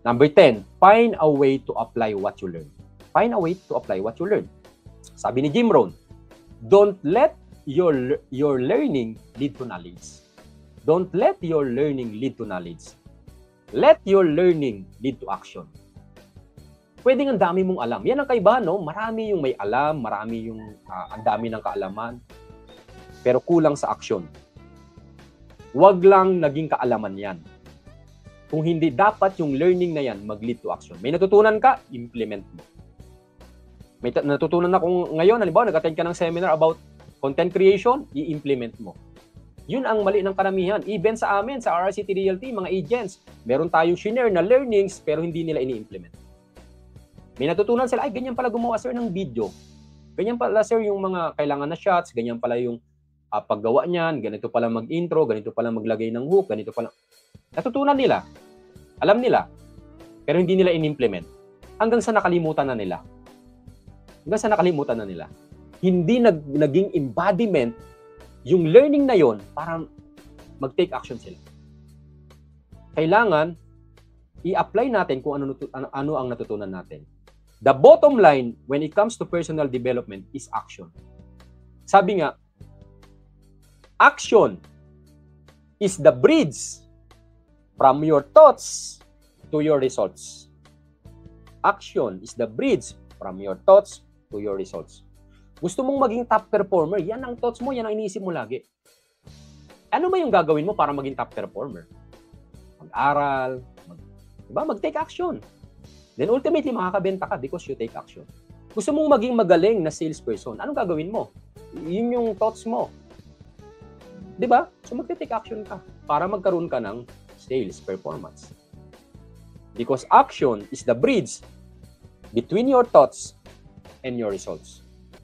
Number 10, find a way to apply what you learn. Find a way to apply what you learn. Sabi ni Jim Rohn, don't let your learning lead to knowledge. Don't let your learning lead to knowledge. Let your learning lead to action. Pwedeng ang dami mong alam. Yan ang kaibahan, no? Marami yung may alam, marami yung ang dami ng kaalaman, pero kulang sa action. Huwag lang naging kaalaman yan. Kung hindi, dapat yung learning na yan mag-lead to action. May natutunan ka, implement mo. May natutunan ako ngayon, halimbawa, nag-attend ka ng seminar about content creation, i-implement mo. Yun ang mali ng karamihan. Even sa amin, sa RRCT Realty, mga agents, meron tayong shinare na learnings, pero hindi nila ini-implement. May natutunan sila, ay, ganyan pala gumawa, sir, ng video. Ganyan pala, sir, yung mga kailangan na shots, ganyan pala yung paggawa niyan, ganito pala mag-intro, ganito pala maglagay ng hook, ganito pala. Natutunan nila. Alam nila. Pero hindi nila in-implement. Hanggang sa nakalimutan na nila. Hindi naging embodiment yung learning na yon para mag-take action sila. Kailangan i-apply natin kung ano ang natutunan natin. The bottom line when it comes to personal development is action. Sabi nga, action is the bridge from your thoughts to your results. Action is the bridge from your thoughts to your results. Gusto mong maging top performer, yan ang thoughts mo, yan ang iniisip mo lagi. Ano ba yung gagawin mo para maging top performer? Mag-aral, mag-take action. Then ultimately, makakabenta ka because you take action. Gusto mong maging magaling na salesperson, anong gagawin mo? Yun yung thoughts mo. Diba? So mag-take action ka para magkaroon ka ng sales performance. Because action is the bridge between your thoughts and your results.